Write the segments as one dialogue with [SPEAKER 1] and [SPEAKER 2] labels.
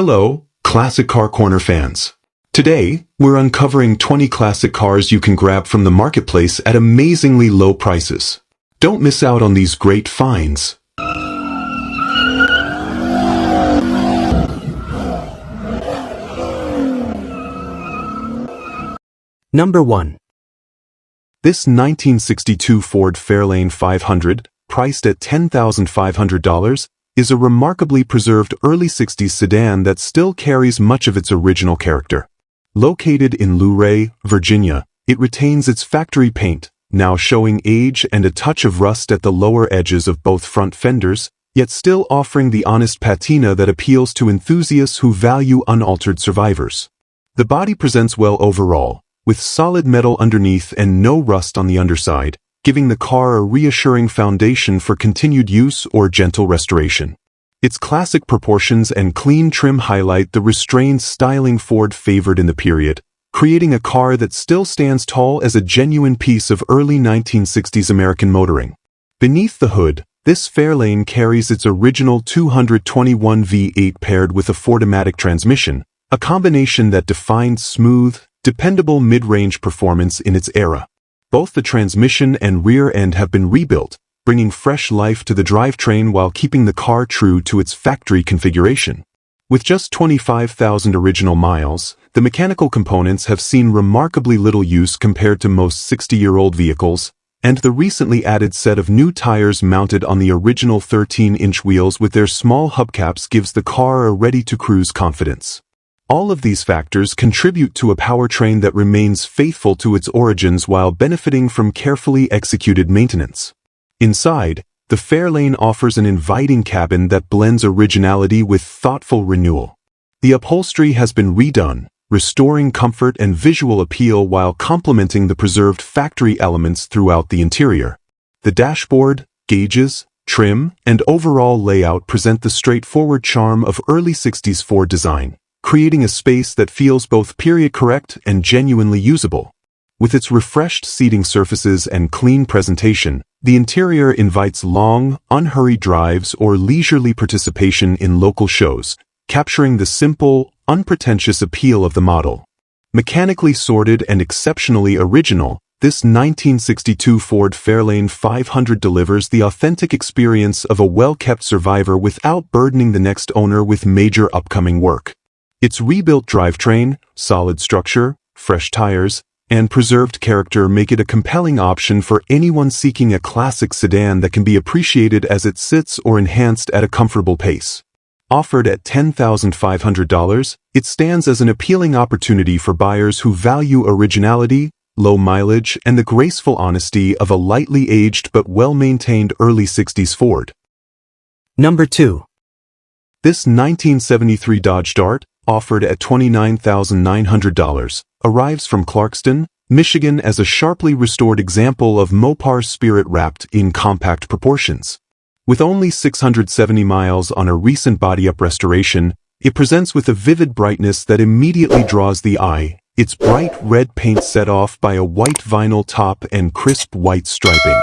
[SPEAKER 1] Hello, Classic Car Corner fans. Today, we're uncovering 20 classic cars you can grab from the marketplace at amazingly low prices. Don't miss out on these great finds.
[SPEAKER 2] Number 1.
[SPEAKER 1] This 1962 Ford Fairlane 500, priced at $10,500, is a remarkably preserved early 60s sedan that still carries much of its original character. Located in Luray, Virginia, it retains its factory paint, now showing age and a touch of rust at the lower edges of both front fenders, yet still offering the honest patina that appeals to enthusiasts who value unaltered survivors. The body presents well overall, with solid metal underneath and no rust on the underside, giving the car a reassuring foundation for continued use or gentle restoration. Its classic proportions and clean trim highlight the restrained styling Ford favored in the period, creating a car that still stands tall as a genuine piece of early 1960s American motoring. Beneath the hood, this Fairlane carries its original 221 V8 paired with a Fordomatic transmission, a combination that defined smooth, dependable mid-range performance in its era. Both the transmission and rear end have been rebuilt, bringing fresh life to the drivetrain while keeping the car true to its factory configuration. With just 25,000 original miles, the mechanical components have seen remarkably little use compared to most 60-year-old vehicles, and the recently added set of new tires mounted on the original 13-inch wheels with their small hubcaps gives the car a ready-to-cruise confidence. All of these factors contribute to a powertrain that remains faithful to its origins while benefiting from carefully executed maintenance. Inside, the Fairlane offers an inviting cabin that blends originality with thoughtful renewal. The upholstery has been redone, restoring comfort and visual appeal while complementing the preserved factory elements throughout the interior. The dashboard, gauges, trim, and overall layout present the straightforward charm of early 60s Ford design, creating a space that feels both period-correct and genuinely usable. With its refreshed seating surfaces and clean presentation, the interior invites long, unhurried drives or leisurely participation in local shows, capturing the simple, unpretentious appeal of the model. Mechanically sorted and exceptionally original, this 1962 Ford Fairlane 500 delivers the authentic experience of a well-kept survivor without burdening the next owner with major upcoming work. Its rebuilt drivetrain, solid structure, fresh tires, and preserved character make it a compelling option for anyone seeking a classic sedan that can be appreciated as it sits or enhanced at a comfortable pace. Offered at $10,500, it stands as an appealing opportunity for buyers who value originality, low mileage, and the graceful honesty of a lightly aged but well-maintained early 60s Ford.
[SPEAKER 2] Number 2.
[SPEAKER 1] This 1973 Dodge Dart, offered at $29,900, arrives from Clarkston, Michigan as a sharply restored example of Mopar spirit wrapped in compact proportions. With only 670 miles on a recent body-up restoration, it presents with a vivid brightness that immediately draws the eye, its bright red paint set off by a white vinyl top and crisp white striping.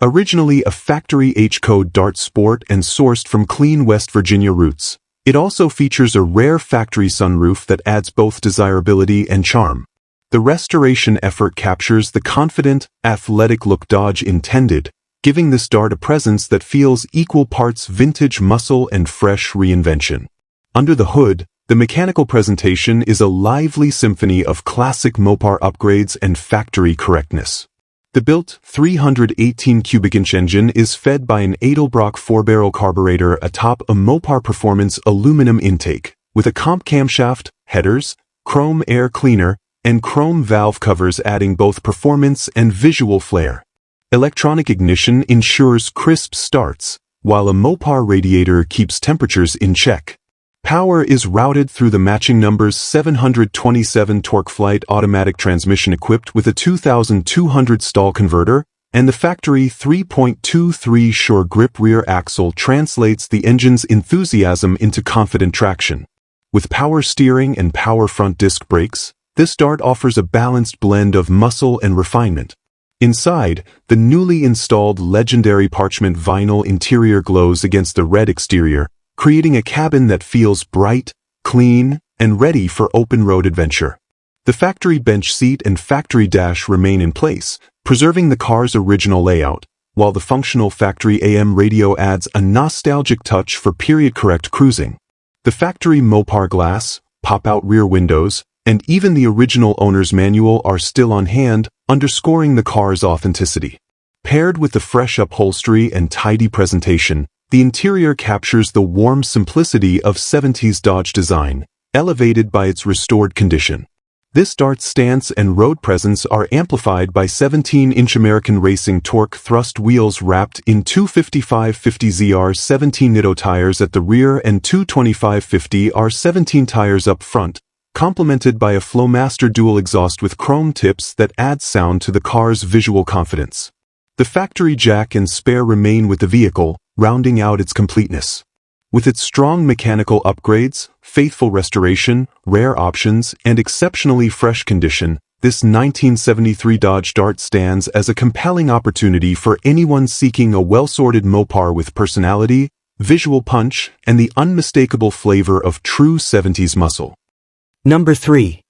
[SPEAKER 1] Originally a factory H-code Dart Sport and sourced from clean West Virginia roots, it also features a rare factory sunroof that adds both desirability and charm. The restoration effort captures the confident, athletic look Dodge intended, giving this Dart a presence that feels equal parts vintage muscle and fresh reinvention. Under the hood, the mechanical presentation is a lively symphony of classic Mopar upgrades and factory correctness. The built 318 cubic inch engine is fed by an Edelbrock 4-barrel carburetor atop a Mopar Performance aluminum intake, with a comp camshaft, headers, chrome air cleaner, and chrome valve covers adding both performance and visual flair. Electronic ignition ensures crisp starts, while a Mopar radiator keeps temperatures in check. Power is routed through the matching numbers 727 TorqueFlite automatic transmission equipped with a 2200 stall converter, and the factory 3.23 Sure Grip rear axle translates the engine's enthusiasm into confident traction. With power steering and power front disc brakes, this Dart offers a balanced blend of muscle and refinement. Inside, the newly installed legendary parchment vinyl interior glows against the red exterior, creating a cabin that feels bright, clean, and ready for open-road adventure. The factory bench seat and factory dash remain in place, preserving the car's original layout, while the functional factory AM radio adds a nostalgic touch for period-correct cruising. The factory Mopar glass, pop-out rear windows, and even the original owner's manual are still on hand, underscoring the car's authenticity. Paired with the fresh upholstery and tidy presentation, the interior captures the warm simplicity of 70s Dodge design, elevated by its restored condition. This dart stance and road presence are amplified by 17-inch American Racing Torque thrust wheels wrapped in two 5550ZR17 Nitto tires at the rear and two 2550R17 tires up front, complemented by a Flowmaster dual exhaust with chrome tips that adds sound to the car's visual confidence. The factory jack and spare remain with the vehicle, rounding out its completeness. With its strong mechanical upgrades, faithful restoration, rare options, and exceptionally fresh condition, this 1973 Dodge Dart stands as a compelling opportunity for anyone seeking a well-sorted Mopar with personality, visual punch, and the unmistakable flavor of true 70s muscle.
[SPEAKER 2] Number 3.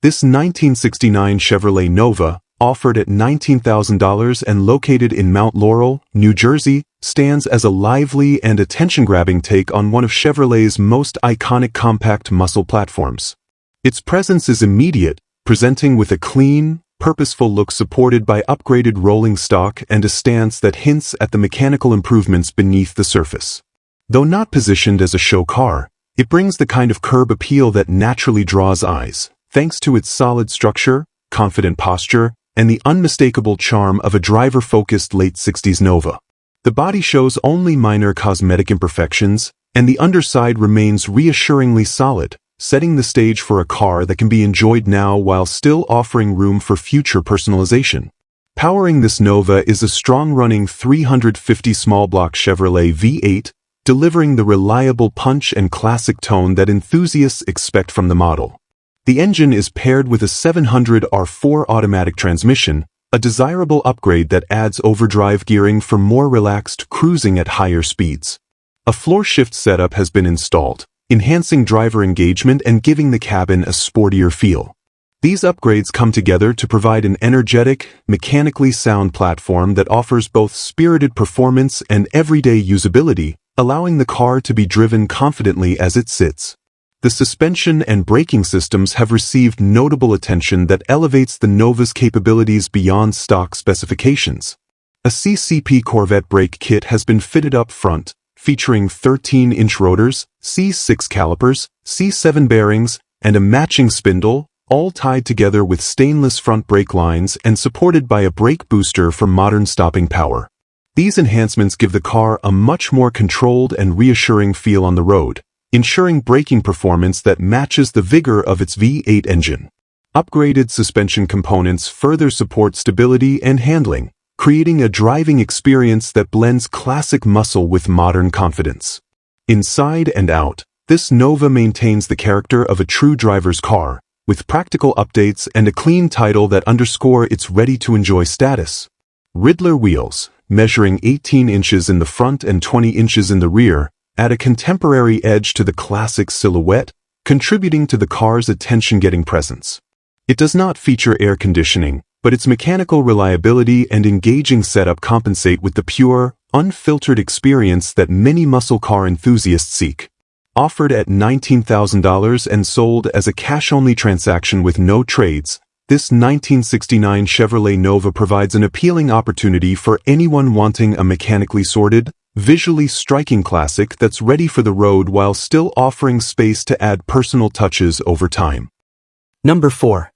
[SPEAKER 1] This 1969 Chevrolet Nova, offered at $19,000 and located in Mount Laurel, New Jersey, stands as a lively and attention-grabbing take on one of Chevrolet's most iconic compact muscle platforms. Its presence is immediate, presenting with a clean, purposeful look supported by upgraded rolling stock and a stance that hints at the mechanical improvements beneath the surface. Though not positioned as a show car, it brings the kind of curb appeal that naturally draws eyes, thanks to its solid structure, confident posture, and the unmistakable charm of a driver-focused late 60s Nova. The body shows only minor cosmetic imperfections, and the underside remains reassuringly solid, setting the stage for a car that can be enjoyed now while still offering room for future personalization. Powering this Nova is a strong-running 350 small-block Chevrolet V8, delivering the reliable punch and classic tone that enthusiasts expect from the model. The engine is paired with a 700R4 automatic transmission, a desirable upgrade that adds overdrive gearing for more relaxed cruising at higher speeds. A floor shift setup has been installed, enhancing driver engagement and giving the cabin a sportier feel. These upgrades come together to provide an energetic, mechanically sound platform that offers both spirited performance and everyday usability, allowing the car to be driven confidently as it sits. The suspension and braking systems have received notable attention that elevates the Nova's capabilities beyond stock specifications. A CCP Corvette brake kit has been fitted up front, featuring 13-inch rotors, C6 calipers, C7 bearings, and a matching spindle, all tied together with stainless front brake lines and supported by a brake booster for modern stopping power. These enhancements give the car a much more controlled and reassuring feel on the road, ensuring braking performance that matches the vigor of its V8 engine. Upgraded suspension components further support stability and handling, creating a driving experience that blends classic muscle with modern confidence. Inside and out, this Nova maintains the character of a true driver's car, with practical updates and a clean title that underscore its ready-to-enjoy status. Riddler wheels, measuring 18 inches in the front and 20 inches in the rear, add a contemporary edge to the classic silhouette, contributing to the car's attention-getting presence. It does not feature air conditioning, but its mechanical reliability and engaging setup compensate with the pure, unfiltered experience that many muscle car enthusiasts seek. Offered at $19,000 and sold as a cash-only transaction with no trades, this 1969 Chevrolet Nova provides an appealing opportunity for anyone wanting a mechanically sorted, visually striking classic that's ready for the road while still offering space to add personal touches over time.
[SPEAKER 2] Number 4.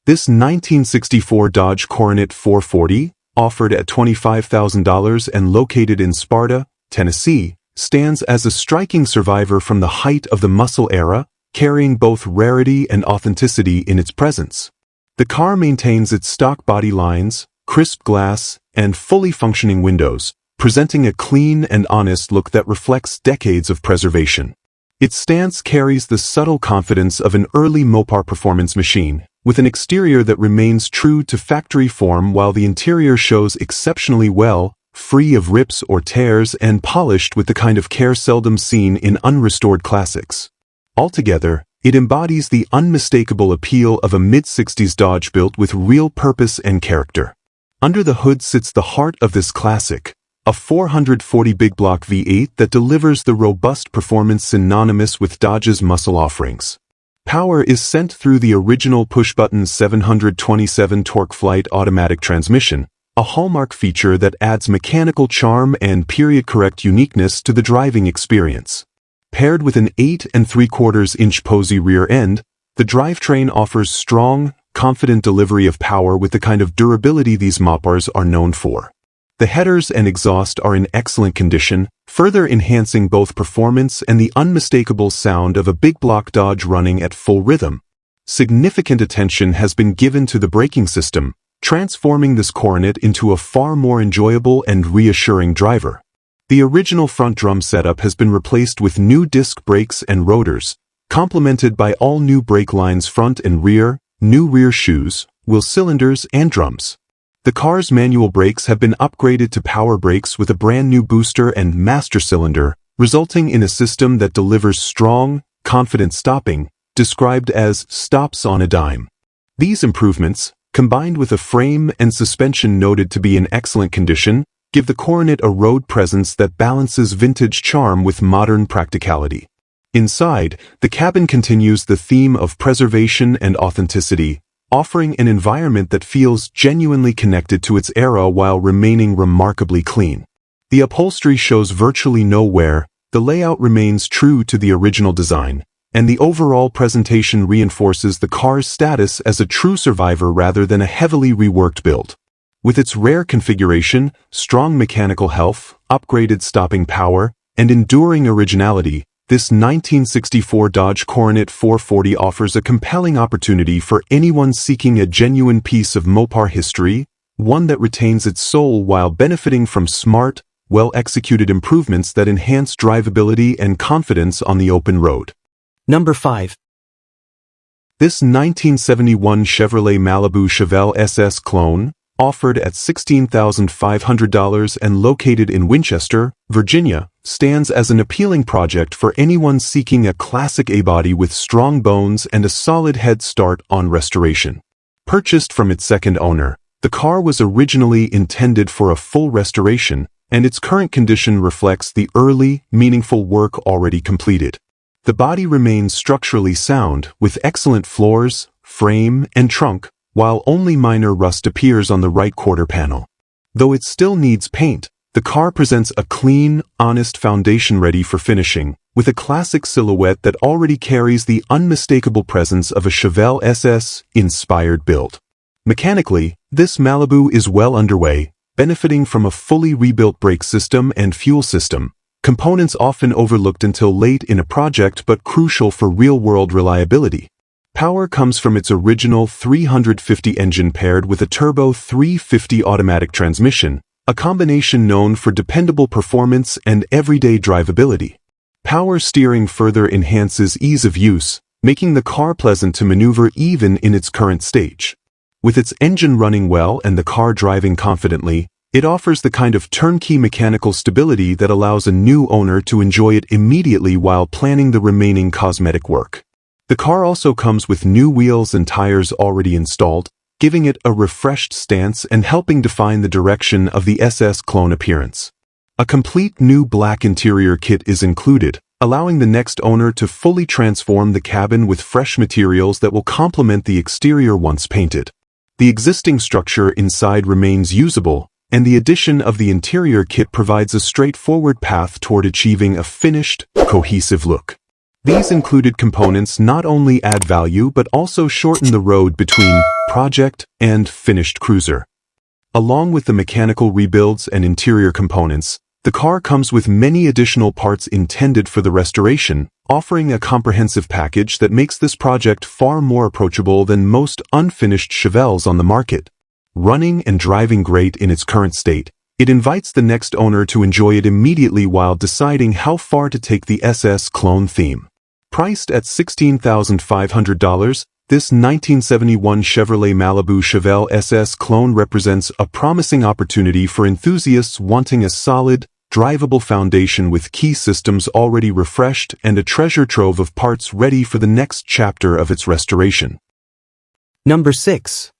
[SPEAKER 1] This 1964 Dodge Coronet 440, offered at $25,000 and located in Sparta, Tennessee, stands as a striking survivor from the height of the muscle era, carrying both rarity and authenticity in its presence. The car maintains its stock body lines, crisp glass, and fully functioning windows, presenting a clean and honest look that reflects decades of preservation. Its stance carries the subtle confidence of an early Mopar performance machine, with an exterior that remains true to factory form while the interior shows exceptionally well, free of rips or tears and polished with the kind of care seldom seen in unrestored classics. Altogether, it embodies the unmistakable appeal of a mid-60s Dodge built with real purpose and character. Under the hood sits the heart of this classic, a 440 big block V8 that delivers the robust performance synonymous with Dodge's muscle offerings. Power is sent through the original push-button 727 torque flight automatic transmission, a hallmark feature that adds mechanical charm and period-correct uniqueness to the driving experience. Paired with an 8 3/4-inch posy rear end, the drivetrain offers strong, confident delivery of power with the kind of durability these moppers are known for. The headers and exhaust are in excellent condition, further enhancing both performance and the unmistakable sound of a big block Dodge running at full rhythm. Significant attention has been given to the braking system, transforming this coronet into a far more enjoyable and reassuring driver. The original front drum setup has been replaced with new disc brakes and rotors, complemented by all new brake lines front and rear, new rear shoes, wheel cylinders, and drums. The car's manual brakes have been upgraded to power brakes with a brand new booster and master cylinder, resulting in a system that delivers strong, confident stopping, described as stops on a dime. These improvements, combined with a frame and suspension noted to be in excellent condition, give the Coronet a road presence that balances vintage charm with modern practicality. Inside, the cabin continues the theme of preservation and authenticity, offering an environment that feels genuinely connected to its era while remaining remarkably clean. The upholstery shows virtually no wear, the layout remains true to the original design, and the overall presentation reinforces the car's status as a true survivor rather than a heavily reworked build. With its rare configuration, strong mechanical health, upgraded stopping power, and enduring originality, this 1964 Dodge Coronet 440 offers a compelling opportunity for anyone seeking a genuine piece of Mopar history, one that retains its soul while benefiting from smart, well-executed improvements that enhance drivability and confidence on the open road.
[SPEAKER 2] Number 5.
[SPEAKER 1] This 1971 Chevrolet Malibu Chevelle SS clone, offered at $16,500 and located in Winchester, Virginia, stands as an appealing project for anyone seeking a classic A-body with strong bones and a solid head start on restoration. Purchased from its second owner, the car was originally intended for a full restoration, and its current condition reflects the early, meaningful work already completed. The body remains structurally sound, with excellent floors, frame, and trunk, while only minor rust appears on the right quarter panel. Though it still needs paint, the car presents a clean, honest foundation ready for finishing, with a classic silhouette that already carries the unmistakable presence of a Chevelle SS-inspired build. Mechanically, this Malibu is well underway, benefiting from a fully rebuilt brake system and fuel system, components often overlooked until late in a project but crucial for real-world reliability. Power comes from its original 350 engine paired with a turbo 350 automatic transmission, a combination known for dependable performance and everyday drivability. Power steering further enhances ease of use, making the car pleasant to maneuver even in its current stage. With its engine running well and the car driving confidently, it offers the kind of turnkey mechanical stability that allows a new owner to enjoy it immediately while planning the remaining cosmetic work. The car also comes with new wheels and tires already installed, giving it a refreshed stance and helping define the direction of the SS clone appearance. A complete new black interior kit is included, allowing the next owner to fully transform the cabin with fresh materials that will complement the exterior once painted. The existing structure inside remains usable, and the addition of the interior kit provides a straightforward path toward achieving a finished, cohesive look. These included components not only add value but also shorten the road between project and finished cruiser. Along with the mechanical rebuilds and interior components, the car comes with many additional parts intended for the restoration, offering a comprehensive package that makes this project far more approachable than most unfinished Chevelles on the market. Running and driving great in its current state, it invites the next owner to enjoy it immediately while deciding how far to take the SS clone theme. Priced at $16,500, This 1971 Chevrolet Malibu Chevelle SS clone represents a promising opportunity for enthusiasts wanting a solid, drivable foundation with key systems already refreshed and a treasure trove of parts ready for the next chapter of its restoration.
[SPEAKER 2] Number 6.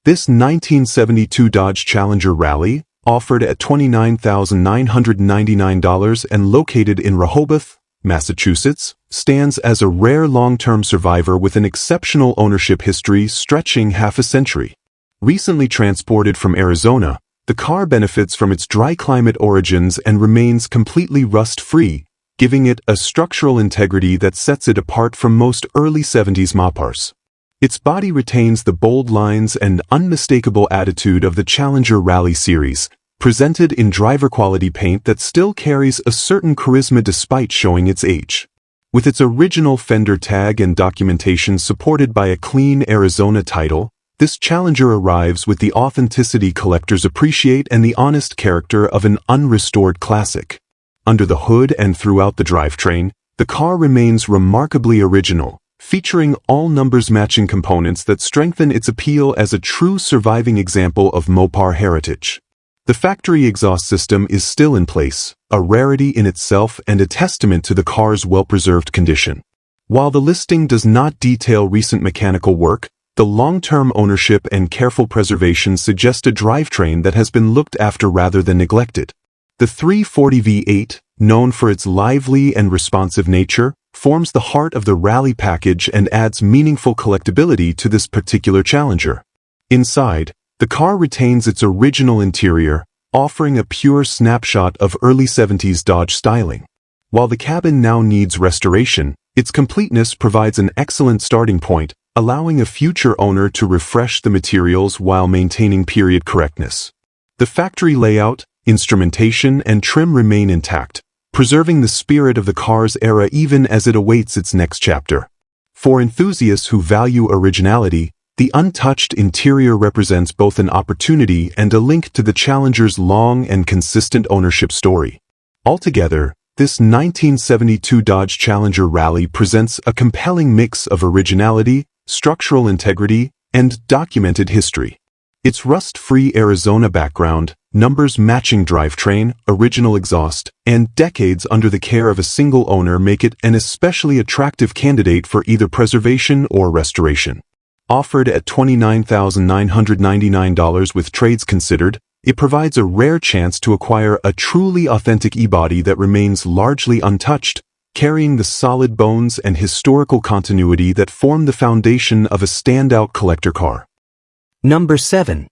[SPEAKER 1] This 1972 Dodge Challenger Rally, offered at $29,999 and located in Rehoboth, Massachusetts, stands as a rare long-term survivor with an exceptional ownership history stretching half a century. Recently transported from Arizona, the car benefits from its dry climate origins and remains completely rust-free, giving it a structural integrity that sets it apart from most early 70s Mopars. Its body retains the bold lines and unmistakable attitude of the Challenger Rally series, presented in driver-quality paint that still carries a certain charisma despite showing its age. With its original fender tag and documentation supported by a clean Arizona title, this Challenger arrives with the authenticity collectors appreciate and the honest character of an unrestored classic. Under the hood and throughout the drivetrain, the car remains remarkably original, featuring all numbers-matching components that strengthen its appeal as a true surviving example of Mopar heritage. The factory exhaust system is still in place, a rarity in itself and a testament to the car's well-preserved condition. While the listing does not detail recent mechanical work, the long-term ownership and careful preservation suggest a drivetrain that has been looked after rather than neglected. The 340 V8, known for its lively and responsive nature, forms the heart of the Rally package and adds meaningful collectability to this particular Challenger. Inside, the car retains its original interior, offering a pure snapshot of early 70s Dodge styling. While the cabin now needs restoration, its completeness provides an excellent starting point, allowing a future owner to refresh the materials while maintaining period correctness. The factory layout, instrumentation, and trim remain intact, preserving the spirit of the car's era even as it awaits its next chapter. For enthusiasts who value originality, the untouched interior represents both an opportunity and a link to the Challenger's long and consistent ownership story. Altogether, this 1972 Dodge Challenger Rally presents a compelling mix of originality, structural integrity, and documented history. Its rust-free Arizona background, numbers-matching drivetrain, original exhaust, and decades under the care of a single owner make it an especially attractive candidate for either preservation or restoration. Offered at $29,999 with trades considered, it provides a rare chance to acquire a truly authentic e-body that remains largely untouched, carrying the solid bones and historical continuity that form the foundation of a standout collector car.
[SPEAKER 2] Number 7.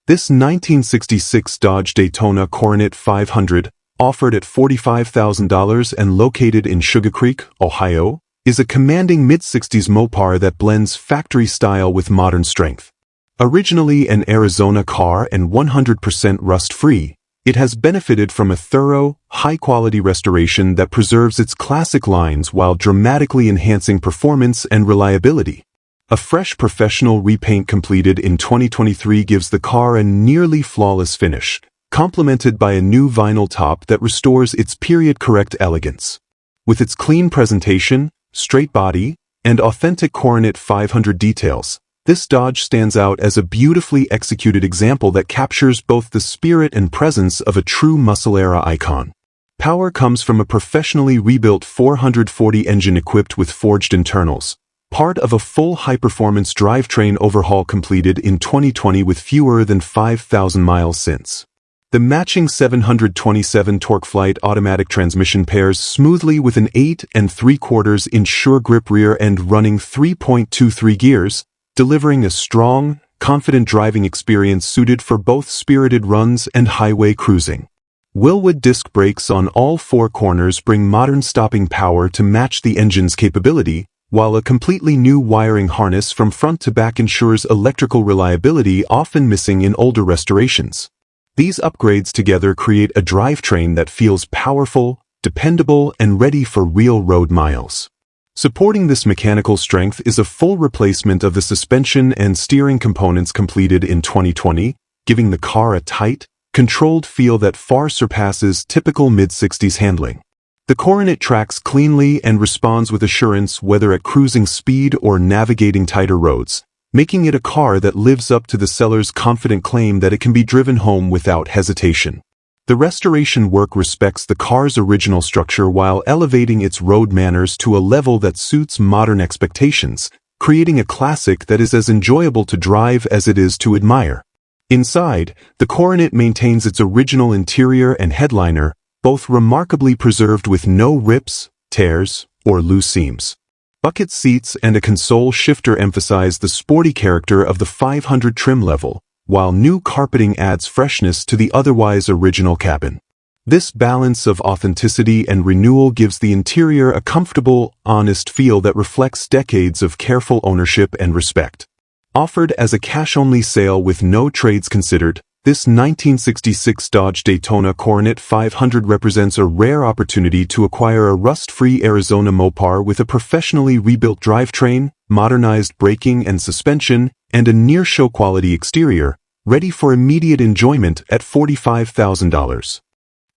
[SPEAKER 1] This 1966 Dodge Daytona Coronet 500, offered at $45,000 and located in Sugar Creek, Ohio, is a commanding mid-60s Mopar that blends factory style with modern strength. Originally an Arizona car and 100% rust-free, it has benefited from a thorough, high-quality restoration that preserves its classic lines while dramatically enhancing performance and reliability. A fresh professional repaint completed in 2023 gives the car a nearly flawless finish, complemented by a new vinyl top that restores its period-correct elegance. With its clean presentation, straight body, and authentic Coronet 500 details, this Dodge stands out as a beautifully executed example that captures both the spirit and presence of a true muscle-era icon. Power comes from a professionally rebuilt 440 engine equipped with forged internals, part of a full high-performance drivetrain overhaul completed in 2020 with fewer than 5,000 miles since. The matching 727 TorqueFlite automatic transmission pairs smoothly with an 8 3/4-inch sure grip rear end running 3.23 gears, delivering a strong, confident driving experience suited for both spirited runs and highway cruising. Wilwood disc brakes on all four corners bring modern stopping power to match the engine's capability, while a completely new wiring harness from front to back ensures electrical reliability often missing in older restorations. These upgrades together create a drivetrain that feels powerful, dependable, and ready for real road miles. Supporting this mechanical strength is a full replacement of the suspension and steering components completed in 2020, giving the car a tight, controlled feel that far surpasses typical mid-60s handling. The Coronet tracks cleanly and responds with assurance whether at cruising speed or navigating tighter roads, making it a car that lives up to the seller's confident claim that it can be driven home without hesitation. The restoration work respects the car's original structure while elevating its road manners to a level that suits modern expectations, creating a classic that is as enjoyable to drive as it is to admire. Inside, the Coronet maintains its original interior and headliner, both remarkably preserved with no rips, tears, or loose seams. Bucket seats and a console shifter emphasize the sporty character of the 500 trim level, while new carpeting adds freshness to the otherwise original cabin. This balance of authenticity and renewal gives the interior a comfortable, honest feel that reflects decades of careful ownership and respect. Offered as a cash-only sale with no trades considered, this 1966 Dodge Daytona Coronet 500 represents a rare opportunity to acquire a rust-free Arizona Mopar with a professionally rebuilt drivetrain, modernized braking and suspension, and a near-show quality exterior, ready for immediate enjoyment at $45,000.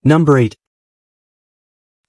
[SPEAKER 2] Number 8.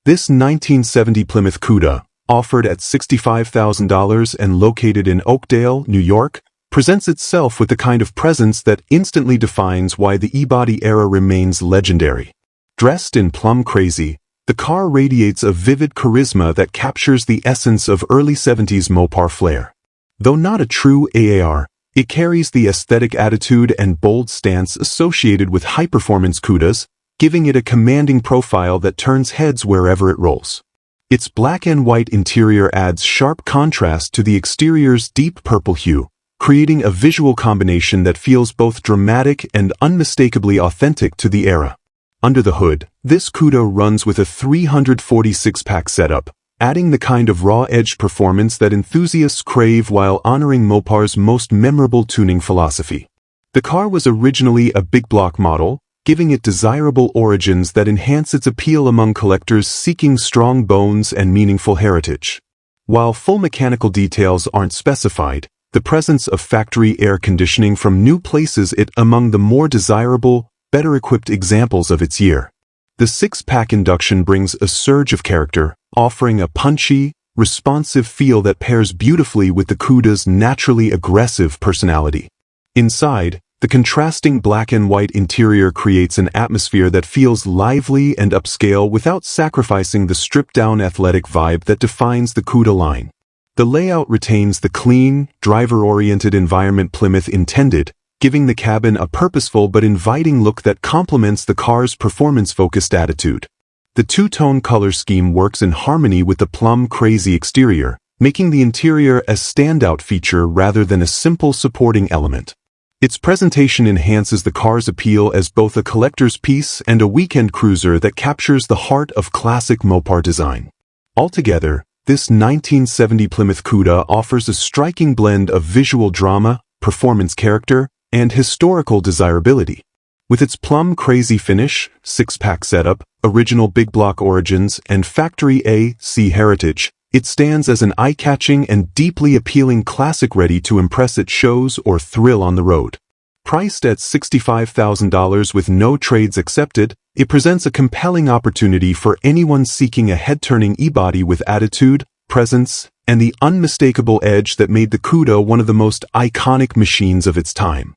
[SPEAKER 1] This 1970 Plymouth Cuda, offered at $65,000 and located in Oakdale, New York, presents itself with the kind of presence that instantly defines why the E-body era remains legendary. Dressed in plum crazy, the car radiates a vivid charisma that captures the essence of early 70s Mopar flair. Though not a true AAR, it carries the aesthetic attitude and bold stance associated with high-performance Cudas, giving it a commanding profile that turns heads wherever it rolls. Its black and white interior adds sharp contrast to the exterior's deep purple hue, creating a visual combination that feels both dramatic and unmistakably authentic to the era. Under the hood, this Cuda runs with a 346-pack setup, adding the kind of raw-edged performance that enthusiasts crave while honoring Mopar's most memorable tuning philosophy. The car was originally a big block model, giving it desirable origins that enhance its appeal among collectors seeking strong bones and meaningful heritage. While full mechanical details aren't specified, the presence of factory air conditioning from new places it among the more desirable, better-equipped examples of its year. The 6-pack induction brings a surge of character, offering a punchy, responsive feel that pairs beautifully with the Cuda's naturally aggressive personality. Inside, the contrasting black and white interior creates an atmosphere that feels lively and upscale without sacrificing the stripped-down athletic vibe that defines the Cuda line. The layout retains the clean, driver-oriented environment Plymouth intended, giving the cabin a purposeful but inviting look that complements the car's performance-focused attitude. The two-tone color scheme works in harmony with the plum-crazy exterior, making the interior a standout feature rather than a simple supporting element. Its presentation enhances the car's appeal as both a collector's piece and a weekend cruiser that captures the heart of classic Mopar design. Altogether, this 1970 Plymouth Cuda offers a striking blend of visual drama, performance character, and historical desirability. With its plum-crazy finish, 6-pack setup, original big block origins, and factory AC heritage, it stands as an eye-catching and deeply appealing classic ready to impress at shows or thrill on the road. Priced at $65,000 with no trades accepted, it presents a compelling opportunity for anyone seeking a head-turning E-body with attitude, presence, and the unmistakable edge that made the Cuda one of the most iconic machines of its time.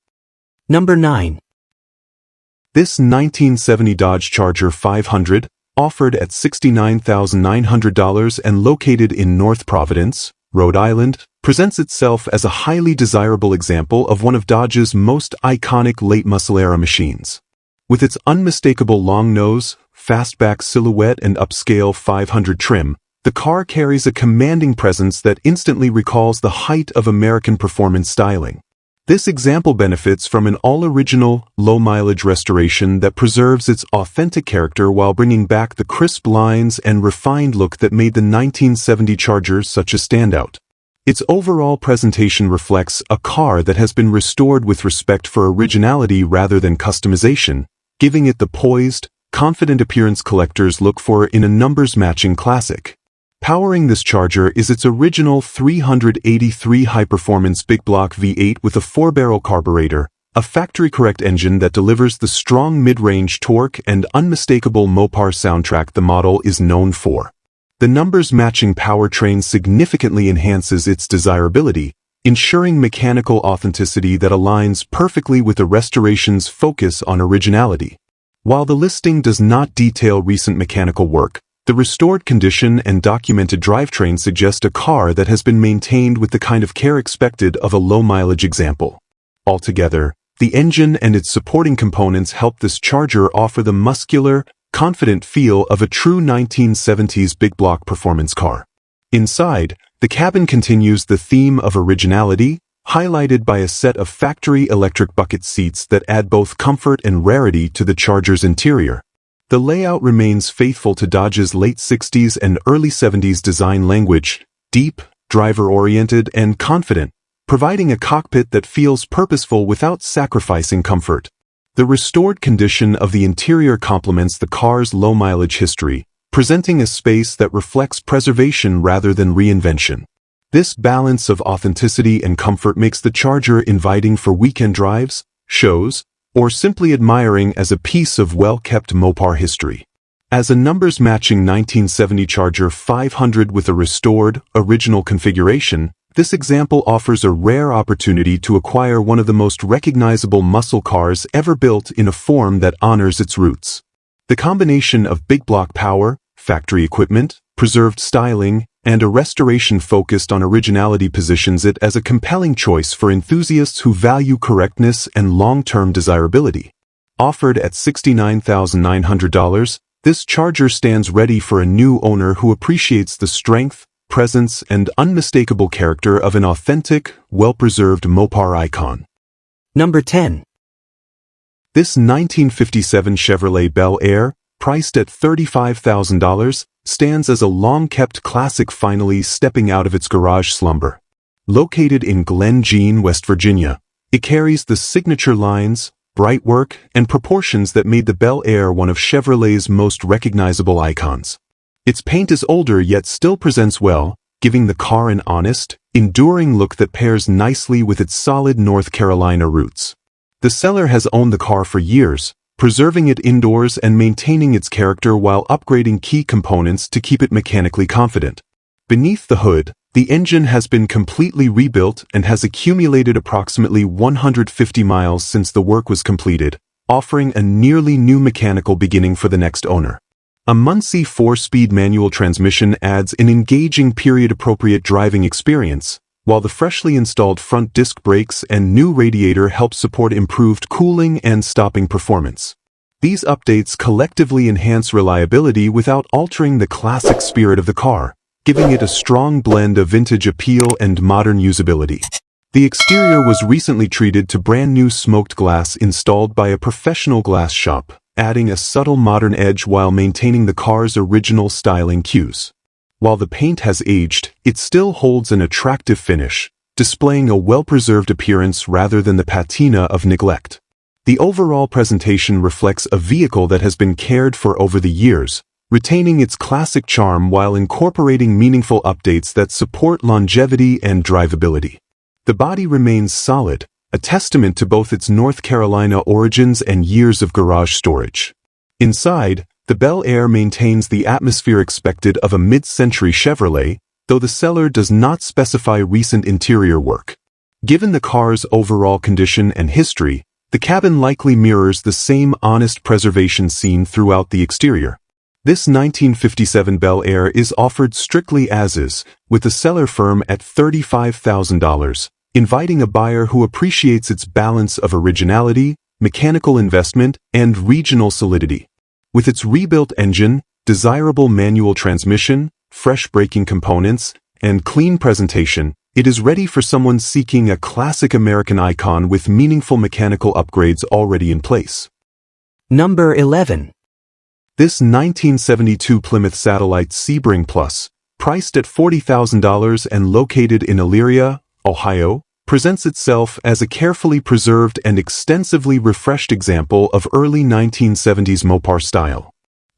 [SPEAKER 2] Number 9.
[SPEAKER 1] This 1970 Dodge Charger 500, offered at $69,900 and located in North Providence, Rhode Island, presents itself as a highly desirable example of one of Dodge's most iconic late muscle era machines. With its unmistakable long nose, fastback silhouette and upscale 500 trim, the car carries a commanding presence that instantly recalls the height of American performance styling. This example benefits from an all-original, low-mileage restoration that preserves its authentic character while bringing back the crisp lines and refined look that made the 1970 Charger such a standout. Its overall presentation reflects a car that has been restored with respect for originality rather than customization, giving it the poised, confident appearance collectors look for in a numbers-matching classic. Powering this Charger is its original 383 high-performance big block V8 with a 4-barrel carburetor, a factory-correct engine that delivers the strong mid-range torque and unmistakable Mopar soundtrack the model is known for. The numbers-matching powertrain significantly enhances its desirability, ensuring mechanical authenticity that aligns perfectly with the restoration's focus on originality. While the listing does not detail recent mechanical work, the restored condition and documented drivetrain suggest a car that has been maintained with the kind of care expected of a low-mileage example. Altogether, the engine and its supporting components help this Charger offer the muscular, confident feel of a true 1970s big-block performance car. Inside, the cabin continues the theme of originality, highlighted by a set of factory electric bucket seats that add both comfort and rarity to the Charger's interior. The layout remains faithful to Dodge's late 60s and early 70s design language, deep, driver-oriented, and confident, providing a cockpit that feels purposeful without sacrificing comfort. The restored condition of the interior complements the car's low-mileage history, presenting a space that reflects preservation rather than reinvention. This balance of authenticity and comfort makes the Charger inviting for weekend drives, shows, or simply admiring as a piece of well-kept Mopar history. As a numbers-matching 1970 Charger 500 with a restored, original configuration, this example offers a rare opportunity to acquire one of the most recognizable muscle cars ever built in a form that honors its roots. The combination of big block power, factory equipment, preserved styling, and a restoration focused on originality positions it as a compelling choice for enthusiasts who value correctness and long-term desirability. Offered at $69,900, this Charger stands ready for a new owner who appreciates the strength, presence, and unmistakable character of an authentic, well-preserved Mopar icon.
[SPEAKER 2] Number 10.
[SPEAKER 1] This 1957 Chevrolet Bel Air, priced at $35,000, stands as a long-kept classic finally stepping out of its garage slumber. Located in Glen Jean, West Virginia, it carries the signature lines, bright work, and proportions that made the Bel Air one of Chevrolet's most recognizable icons. Its paint is older yet still presents well, giving the car an honest, enduring look that pairs nicely with its solid North Carolina roots. The seller has owned the car for years, preserving it indoors and maintaining its character while upgrading key components to keep it mechanically confident. Beneath the hood, the engine has been completely rebuilt and has accumulated approximately 150 miles since the work was completed, offering a nearly new mechanical beginning for the next owner. A muslce 4-speed manual transmission adds an engaging period-appropriate driving experience, while the freshly installed front disc brakes and new radiator help support improved cooling and stopping performance. These updates collectively enhance reliability without altering the classic spirit of the car, giving it a strong blend of vintage appeal and modern usability. The exterior was recently treated to brand-new smoked glass installed by a professional glass shop, adding a subtle modern edge while maintaining the car's original styling cues. While the paint has aged, it still holds an attractive finish, displaying a well-preserved appearance rather than the patina of neglect. The overall presentation reflects a vehicle that has been cared for over the years, retaining its classic charm while incorporating meaningful updates that support longevity and drivability. The body remains solid, a testament to both its North Carolina origins and years of garage storage. Inside, the Bel Air maintains the atmosphere expected of a mid-century Chevrolet, though the seller does not specify recent interior work. Given the car's overall condition and history, the cabin likely mirrors the same honest preservation seen throughout the exterior. This 1957 Bel Air is offered strictly as is, with the seller firm at $35,000, inviting a buyer who appreciates its balance of originality, mechanical investment, and regional solidity. With its rebuilt engine, desirable manual transmission, fresh braking components, and clean presentation, it is ready for someone seeking a classic American icon with meaningful mechanical upgrades already in place.
[SPEAKER 2] Number 11.
[SPEAKER 1] This 1972 Plymouth Satellite Sebring Plus, priced at $40,000 and located in Elyria, Ohio, presents itself as a carefully preserved and extensively refreshed example of early 1970s Mopar style.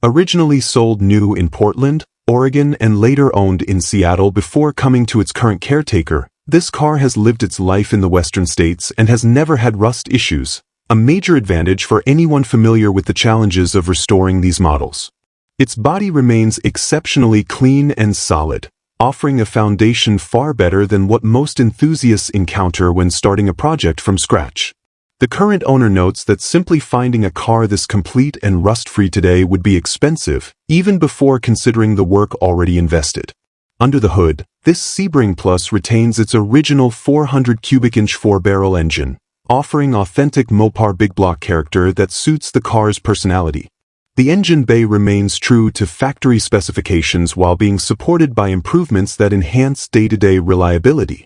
[SPEAKER 1] Originally sold new in Portland, Oregon, and later owned in Seattle before coming to its current caretaker, This car has lived its life in the western states and has never had rust issues, a major advantage for anyone familiar with the challenges of restoring these models. Its body remains exceptionally clean and solid, offering a foundation far better than what most enthusiasts encounter when starting a project from scratch. The current owner notes that simply finding a car this complete and rust-free today would be expensive, even before considering the work already invested. Under the hood, this Sebring Plus retains its original 400 cubic inch 4-barrel engine, offering authentic Mopar big block character that suits the car's personality. The engine bay remains true to factory specifications while being supported by improvements that enhance day-to-day reliability.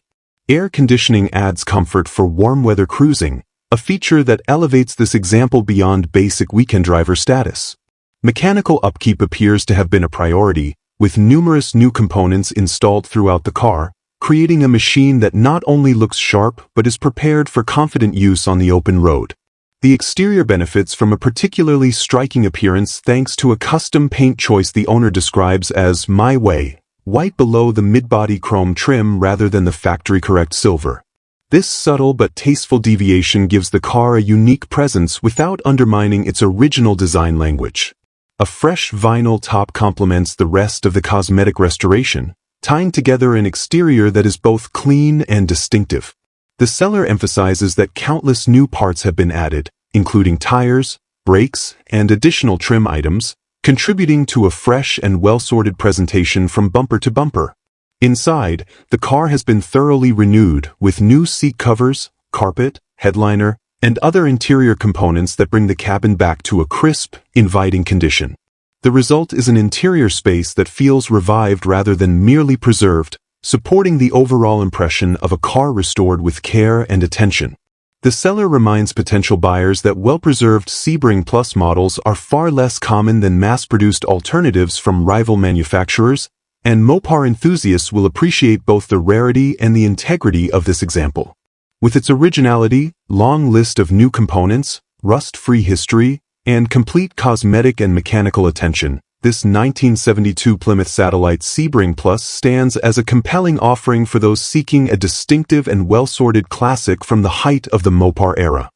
[SPEAKER 1] Air conditioning adds comfort for warm weather cruising, a feature that elevates this example beyond basic weekend driver status. Mechanical upkeep appears to have been a priority, with numerous new components installed throughout the car, creating a machine that not only looks sharp but is prepared for confident use on the open road. The exterior benefits from a particularly striking appearance thanks to a custom paint choice the owner describes as "my way," white below the mid-body chrome trim rather than the factory-correct silver. This subtle but tasteful deviation gives the car a unique presence without undermining its original design language. A fresh vinyl top complements the rest of the cosmetic restoration, tying together an exterior that is both clean and distinctive. The seller emphasizes that countless new parts have been added, including tires, brakes, and additional trim items, contributing to a fresh and well-sorted presentation from bumper to bumper. Inside, the car has been thoroughly renewed with new seat covers, carpet, headliner, and other interior components that bring the cabin back to a crisp, inviting condition. The result is an interior space that feels revived rather than merely preserved, supporting the overall impression of a car restored with care and attention. The seller reminds potential buyers that well-preserved Sebring Plus models are far less common than mass-produced alternatives from rival manufacturers, and Mopar enthusiasts will appreciate both the rarity and the integrity of this example. With its originality, long list of new components, rust-free history, and complete cosmetic and mechanical attention, this 1972 Plymouth Satellite Sebring Plus stands as a compelling offering for those seeking a distinctive and well-sorted classic from the height of the Mopar era.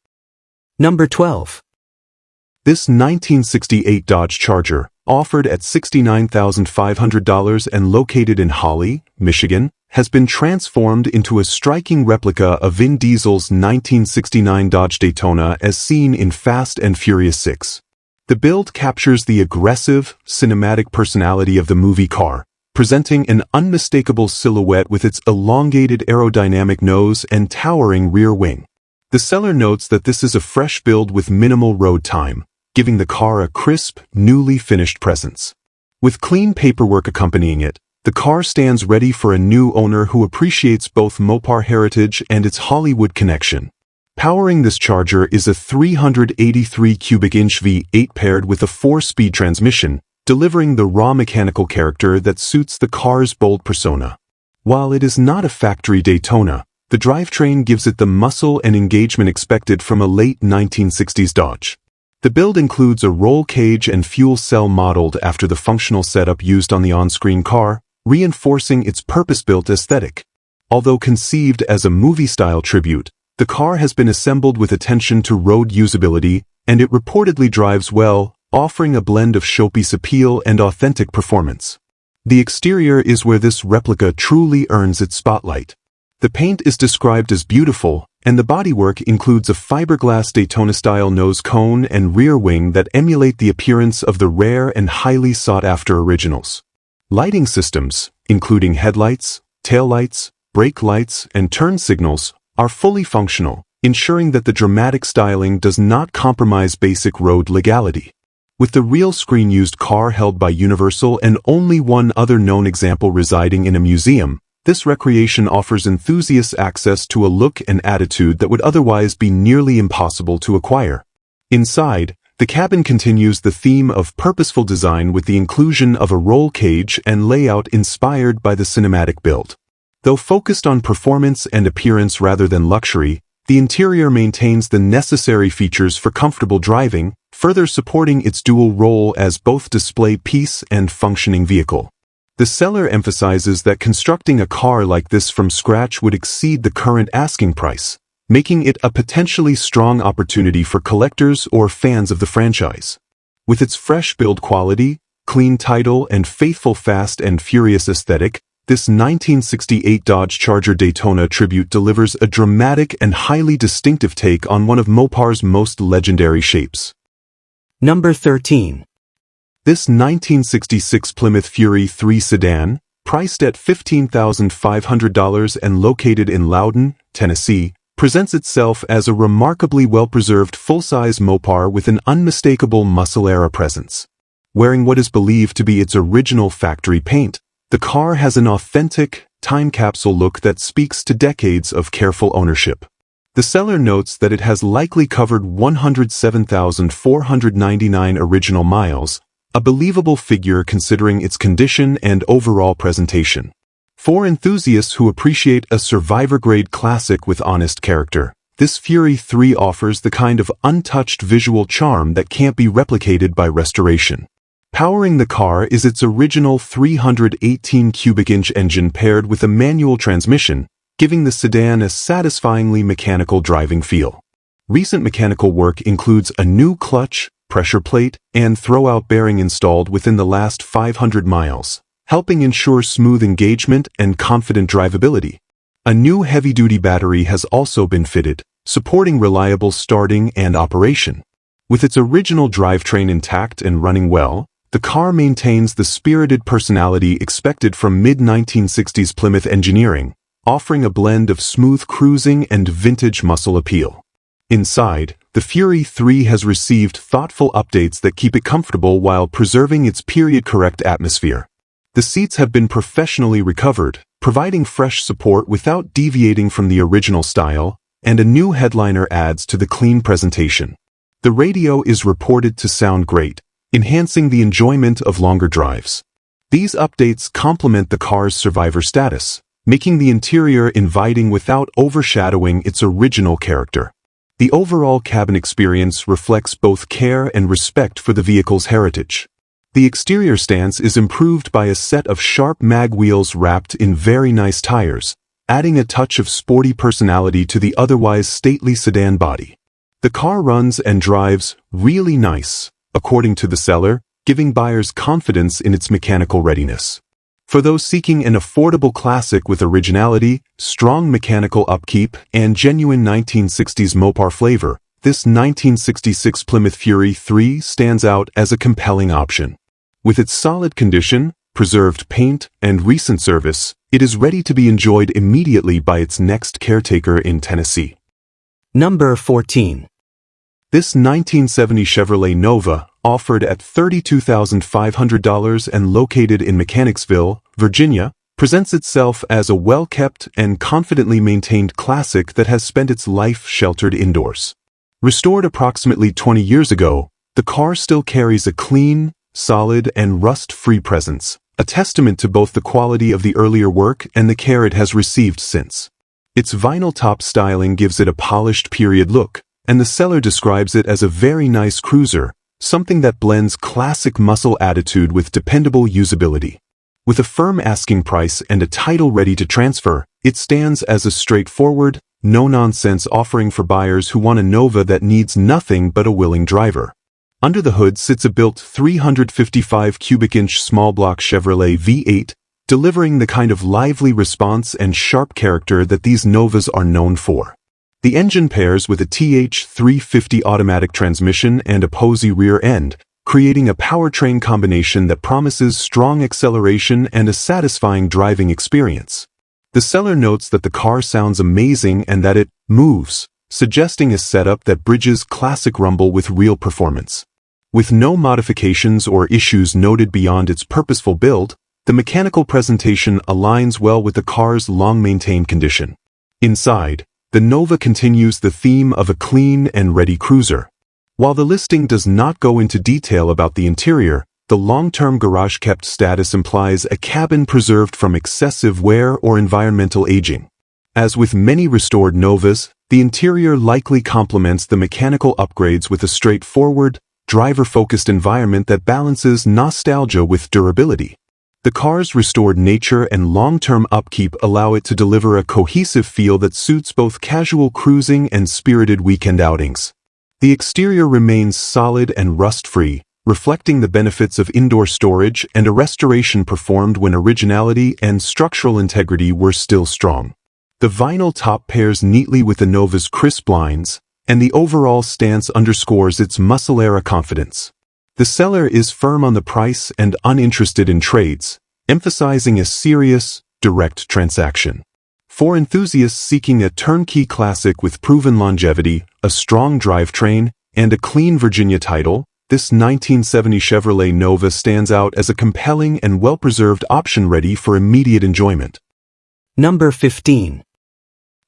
[SPEAKER 2] Number 12.
[SPEAKER 1] This 1968 Dodge Charger, offered at $69,500 and located in Holly, Michigan, has been transformed into a striking replica of Vin Diesel's 1969 Dodge Daytona as seen in Fast and Furious 6. The build captures the aggressive, cinematic personality of the movie car, presenting an unmistakable silhouette with its elongated aerodynamic nose and towering rear wing. The seller notes that this is a fresh build with minimal road time, giving the car a crisp, newly finished presence. With clean paperwork accompanying it, the car stands ready for a new owner who appreciates both Mopar heritage and its Hollywood connection. Powering this Charger is a 383 cubic inch V8 paired with a 4-speed transmission, delivering the raw mechanical character that suits the car's bold persona. While it is not a factory Daytona, the drivetrain gives it the muscle and engagement expected from a late 1960s Dodge. The build includes a roll cage and fuel cell modeled after the functional setup used on the on-screen car, reinforcing its purpose-built aesthetic. Although conceived as a movie-style tribute, the car has been assembled with attention to road usability, and it reportedly drives well, offering a blend of showpiece appeal and authentic performance. The exterior is where this replica truly earns its spotlight. The paint is described as beautiful, and the bodywork includes a fiberglass Daytona-style nose cone and rear wing that emulate the appearance of the rare and highly sought-after originals. Lighting systems, including headlights, taillights, brake lights, and turn signals, are fully functional, ensuring that the dramatic styling does not compromise basic road legality. With the real screen-used car held by Universal and only one other known example residing in a museum, this recreation offers enthusiasts access to a look and attitude that would otherwise be nearly impossible to acquire. Inside, the cabin continues the theme of purposeful design with the inclusion of a roll cage and layout inspired by the cinematic build. Though focused on performance and appearance rather than luxury, the interior maintains the necessary features for comfortable driving, further supporting its dual role as both display piece and functioning vehicle. The seller emphasizes that constructing a car like this from scratch would exceed the current asking price, making it a potentially strong opportunity for collectors or fans of the franchise. With its fresh build quality, clean title, and faithful Fast and Furious aesthetic, this 1968 Dodge Charger Daytona Tribute delivers a dramatic and highly distinctive take on one of Mopar's most legendary shapes.
[SPEAKER 2] Number 13.
[SPEAKER 1] This 1966 Plymouth Fury 3 sedan, priced at $15,500 and located in Loudon, Tennessee, presents itself as a remarkably well-preserved full-size Mopar with an unmistakable muscle-era presence. Wearing what is believed to be its original factory paint, the car has an authentic, time capsule look that speaks to decades of careful ownership. The seller notes that it has likely covered 107,499 original miles, a believable figure considering its condition and overall presentation. For enthusiasts who appreciate a survivor-grade classic with honest character, this Fury 3 offers the kind of untouched visual charm that can't be replicated by restoration. Powering the car is its original 318 cubic inch engine paired with a manual transmission, giving the sedan a satisfyingly mechanical driving feel. Recent mechanical work includes a new clutch, pressure plate, and throwout bearing installed within the last 500 miles, helping ensure smooth engagement and confident drivability. A new heavy-duty battery has also been fitted, supporting reliable starting and operation. With its original drivetrain intact and running well, the car maintains the spirited personality expected from mid-1960s Plymouth engineering, offering a blend of smooth cruising and vintage muscle appeal. Inside, the Fury 3 has received thoughtful updates that keep it comfortable while preserving its period-correct atmosphere. The seats have been professionally recovered, providing fresh support without deviating from the original style, and a new headliner adds to the clean presentation. The radio is reported to sound great, enhancing the enjoyment of longer drives. These updates complement the car's survivor status, making the interior inviting without overshadowing its original character. The overall cabin experience reflects both care and respect for the vehicle's heritage. The exterior stance is improved by a set of sharp mag wheels wrapped in very nice tires, adding a touch of sporty personality to the otherwise stately sedan body. The car runs and drives really nice, according to the seller, giving buyers confidence in its mechanical readiness. For those seeking an affordable classic with originality, strong mechanical upkeep, and genuine 1960s Mopar flavor, this 1966 Plymouth Fury 3 stands out as a compelling option. With its solid condition, preserved paint, and recent service, it is ready to be enjoyed immediately by its next caretaker in Tennessee.
[SPEAKER 2] Number 14.
[SPEAKER 1] This 1970 Chevrolet Nova, offered at $32,500 and located in Mechanicsville, Virginia, presents itself as a well-kept and confidently maintained classic that has spent its life sheltered indoors. Restored approximately 20 years ago, the car still carries a clean, solid, and rust-free presence, a testament to both the quality of the earlier work and the care it has received since. Its vinyl top styling gives it a polished period look, and the seller describes it as a very nice cruiser, something that blends classic muscle attitude with dependable usability. With a firm asking price and a title ready to transfer, it stands as a straightforward, no-nonsense offering for buyers who want a Nova that needs nothing but a willing driver. Under the hood sits a built 355 cubic inch small block Chevrolet V8, delivering the kind of lively response and sharp character that these Novas are known for. The engine pairs with a TH350 automatic transmission and a Posey rear end, creating a powertrain combination that promises strong acceleration and a satisfying driving experience. The seller notes that the car sounds amazing and that it moves, suggesting a setup that bridges classic rumble with real performance. With no modifications or issues noted beyond its purposeful build, the mechanical presentation aligns well with the car's long-maintained condition. Inside, the Nova continues the theme of a clean and ready cruiser. While the listing does not go into detail about the interior, the long-term garage-kept status implies a cabin preserved from excessive wear or environmental aging. As with many restored Novas, the interior likely complements the mechanical upgrades with a straightforward, driver-focused environment that balances nostalgia with durability. The car's restored nature and long-term upkeep allow it to deliver a cohesive feel that suits both casual cruising and spirited weekend outings. The exterior remains solid and rust-free, reflecting the benefits of indoor storage and a restoration performed when originality and structural integrity were still strong. The vinyl top pairs neatly with the Nova's crisp lines, and the overall stance underscores its muscle-era confidence. The seller is firm on the price and uninterested in trades, emphasizing a serious, direct transaction. For enthusiasts seeking a turnkey classic with proven longevity, a strong drivetrain, and a clean Virginia title, this 1970 Chevrolet Nova stands out as a compelling and well-preserved option ready for immediate enjoyment.
[SPEAKER 2] Number 15.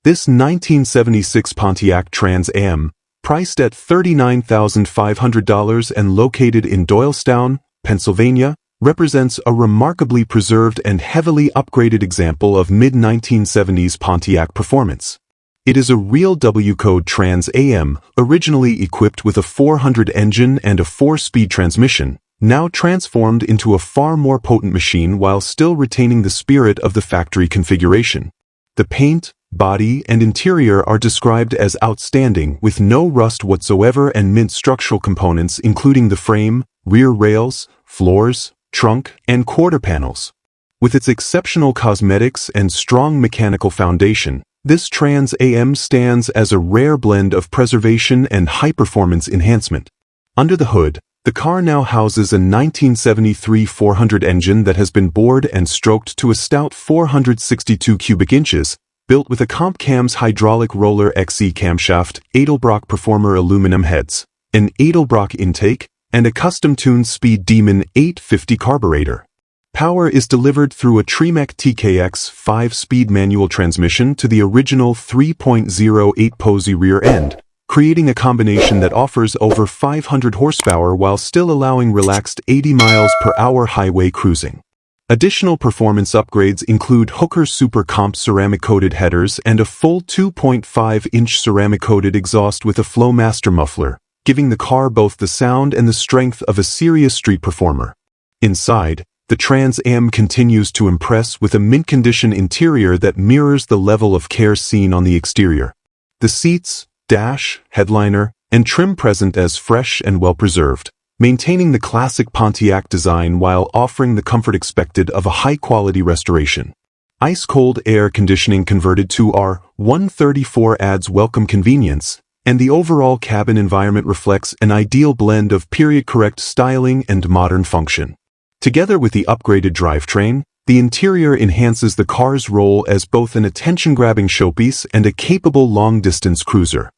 [SPEAKER 1] This 1976 Pontiac Trans Am, priced at $39,500 and located in Doylestown, Pennsylvania, represents a remarkably preserved and heavily upgraded example of mid-1970s Pontiac performance. It is a real W-code Trans Am, originally equipped with a 400 engine and a 4-speed transmission, now transformed into a far more potent machine while still retaining the spirit of the factory configuration. The paint, body, and interior are described as outstanding, with no rust whatsoever and mint structural components including the frame, rear rails, floors, trunk, and quarter panels. With its exceptional cosmetics and strong mechanical foundation, this Trans Am stands as a rare blend of preservation and high-performance enhancement. Under the hood, the car now houses a 1973 400 engine that has been bored and stroked to a stout 462 cubic inches, built with a Comp Cam's hydraulic roller XE camshaft, Edelbrock Performer aluminum heads, an Edelbrock intake, and a custom-tuned Speed Demon 850 carburetor. Power is delivered through a Tremec TKX 5-speed manual transmission to the original 3.08 Posey rear end, creating a combination that offers over 500 horsepower while still allowing relaxed 80 miles per hour highway cruising. Additional performance upgrades include Hooker Super Comp ceramic-coated headers and a full 2.5-inch ceramic-coated exhaust with a Flowmaster muffler, giving the car both the sound and the strength of a serious street performer. Inside, the Trans Am continues to impress with a mint-condition interior that mirrors the level of care seen on the exterior. The seats, dash, headliner, and trim present as fresh and well-preserved, maintaining the classic Pontiac design while offering the comfort expected of a high-quality restoration. Ice-cold air conditioning converted to R134 adds welcome convenience, and the overall cabin environment reflects an ideal blend of period-correct styling and modern function. Together with the upgraded drivetrain, the interior enhances the car's role as both an attention-grabbing showpiece and a capable long-distance cruiser.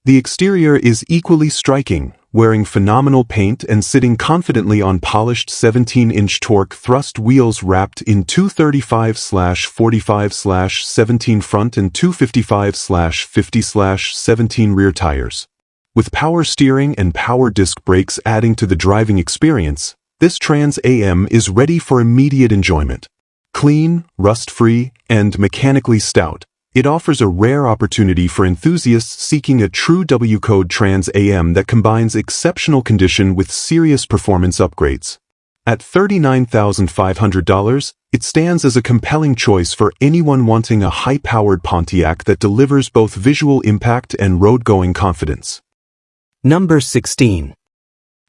[SPEAKER 1] The exterior is equally striking, wearing phenomenal paint and sitting confidently on polished 17-inch torque thrust wheels wrapped in 235/45/17 front and 255/50/17 rear tires. With power steering and power disc brakes adding to the driving experience, this Trans Am is ready for immediate enjoyment. Clean, rust-free, and mechanically stout, it offers a rare opportunity for enthusiasts seeking a true W-code Trans Am that combines exceptional condition with serious performance upgrades. At $39,500, it stands as a compelling choice for anyone wanting a high-powered Pontiac that delivers both visual impact and road-going confidence.
[SPEAKER 2] Number 16.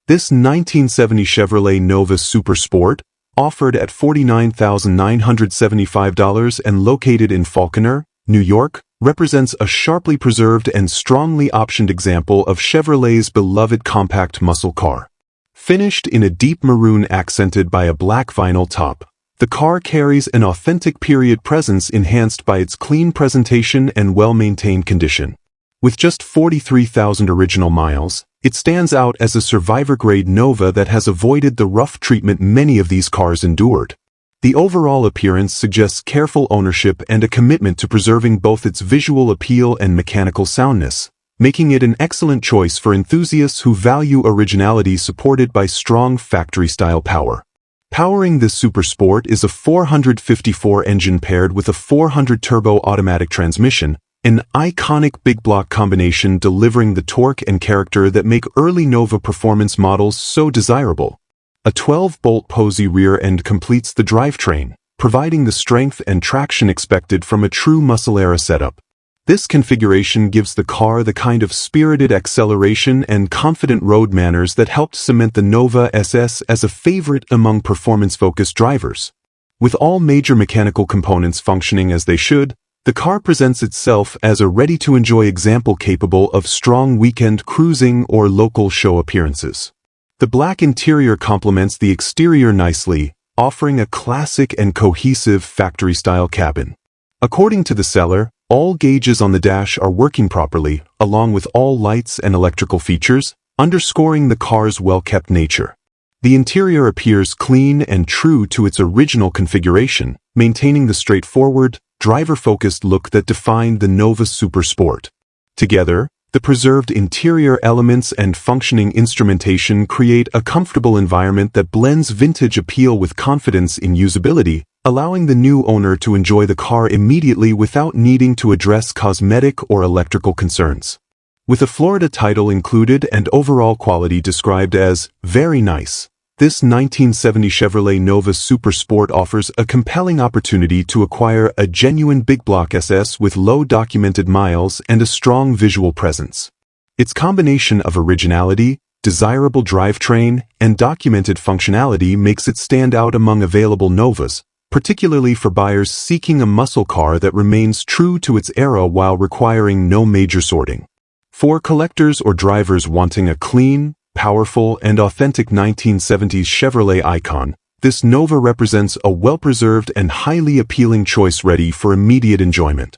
[SPEAKER 1] This 1970 Chevrolet Nova Super Sport, offered at $49,975 and located in Falconer, New York, represents a sharply preserved and strongly optioned example of Chevrolet's beloved compact muscle car. Finished in a deep maroon accented by a black vinyl top, the car carries an authentic period presence enhanced by its clean presentation and well-maintained condition. With just 43,000 original miles, it stands out as a survivor-grade Nova that has avoided the rough treatment many of these cars endured. The overall appearance suggests careful ownership and a commitment to preserving both its visual appeal and mechanical soundness, making it an excellent choice for enthusiasts who value originality supported by strong factory-style power. Powering this Super Sport is a 454 engine paired with a 400 turbo automatic transmission, an iconic big block combination delivering the torque and character that make early Nova performance models so desirable. A 12-bolt Posey rear end completes the drivetrain, providing the strength and traction expected from a true muscle-era setup. This configuration gives the car the kind of spirited acceleration and confident road manners that helped cement the Nova SS as a favorite among performance-focused drivers. With all major mechanical components functioning as they should, the car presents itself as a ready-to-enjoy example capable of strong weekend cruising or local show appearances. The black interior complements the exterior nicely, offering a classic and cohesive factory-style cabin. According to the seller, all gauges on the dash are working properly, along with all lights and electrical features, underscoring the car's well-kept nature. The interior appears clean and true to its original configuration, maintaining the straightforward, driver-focused look that defined the Nova Super Sport. Together, the preserved interior elements and functioning instrumentation create a comfortable environment that blends vintage appeal with confidence in usability, allowing the new owner to enjoy the car immediately without needing to address cosmetic or electrical concerns. With a Florida title included and overall quality described as very nice, this 1970 Chevrolet Nova Super Sport offers a compelling opportunity to acquire a genuine big block SS with low documented miles and a strong visual presence. Its combination of originality, desirable drivetrain, and documented functionality makes it stand out among available Novas, particularly for buyers seeking a muscle car that remains true to its era while requiring no major sorting. For collectors or drivers wanting a clean, powerful, and authentic 1970s Chevrolet icon, this Nova represents a well-preserved and highly appealing choice ready for immediate enjoyment.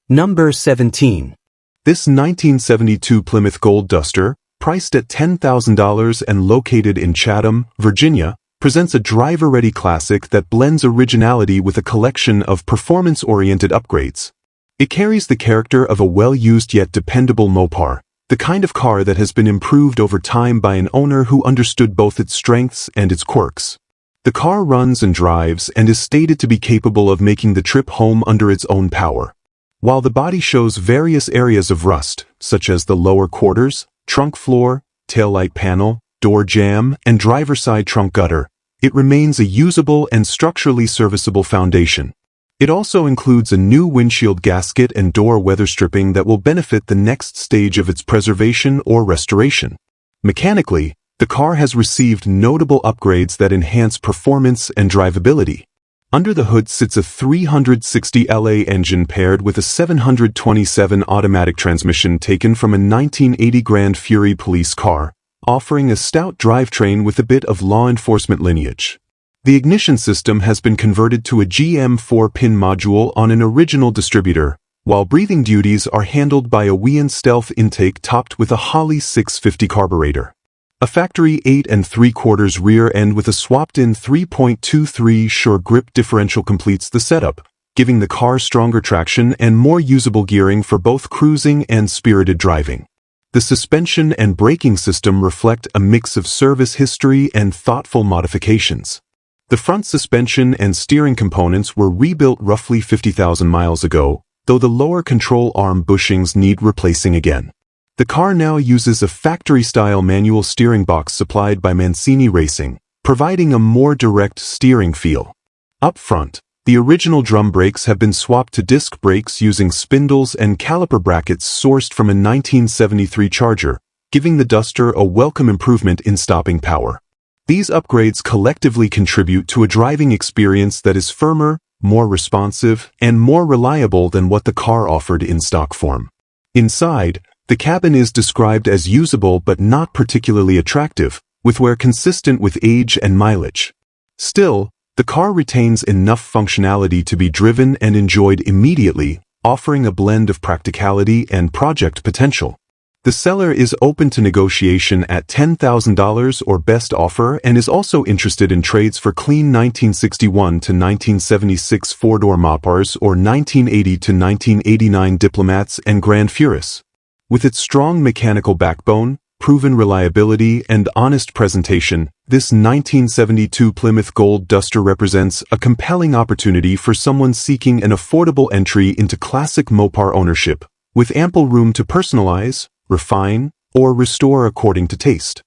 [SPEAKER 2] Number 17.
[SPEAKER 1] This 1972 Plymouth Gold Duster, priced at $10,000 and located in Chatham, Virginia, presents a driver-ready classic that blends originality with a collection of performance-oriented upgrades. It carries the character of a well-used yet dependable Mopar, the kind of car that has been improved over time by an owner who understood both its strengths and its quirks. The car runs and drives and is stated to be capable of making the trip home under its own power. While the body shows various areas of rust, such as the lower quarters, trunk floor, taillight panel, door jamb, and driver side trunk gutter, it remains a usable and structurally serviceable foundation. It also includes a new windshield gasket and door weather stripping that will benefit the next stage of its preservation or restoration. Mechanically, the car has received notable upgrades that enhance performance and drivability. Under the hood sits a 360 LA engine paired with a 727 automatic transmission taken from a 1980 Grand Fury police car, offering a stout drivetrain with a bit of law enforcement lineage. The ignition system has been converted to a GM 4-pin module on an original distributor, while breathing duties are handled by a Wian Stealth intake topped with a Holley 650 carburetor. A factory 8 3/4 rear end with a swapped-in 3.23 Sure Grip differential completes the setup, giving the car stronger traction and more usable gearing for both cruising and spirited driving. The suspension and braking system reflect a mix of service history and thoughtful modifications. The front suspension and steering components were rebuilt roughly 50,000 miles ago, though the lower control arm bushings need replacing again. The car now uses a factory-style manual steering box supplied by Mancini Racing, providing a more direct steering feel. Up front, the original drum brakes have been swapped to disc brakes using spindles and caliper brackets sourced from a 1973 Charger, giving the Duster a welcome improvement in stopping power. These upgrades collectively contribute to a driving experience that is firmer, more responsive, and more reliable than what the car offered in stock form. Inside, the cabin is described as usable but not particularly attractive, with wear consistent with age and mileage. Still, the car retains enough functionality to be driven and enjoyed immediately, offering a blend of practicality and project potential. The seller is open to negotiation at $10,000 or best offer and is also interested in trades for clean 1961 to 1976 four-door Mopars or 1980 to 1989 Diplomats and Grand Furis. With its strong mechanical backbone, proven reliability, and honest presentation, this 1972 Plymouth Gold Duster represents a compelling opportunity for someone seeking an affordable entry into classic Mopar ownership, with ample room to personalize, refine, or restore according to taste.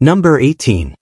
[SPEAKER 2] Number 18.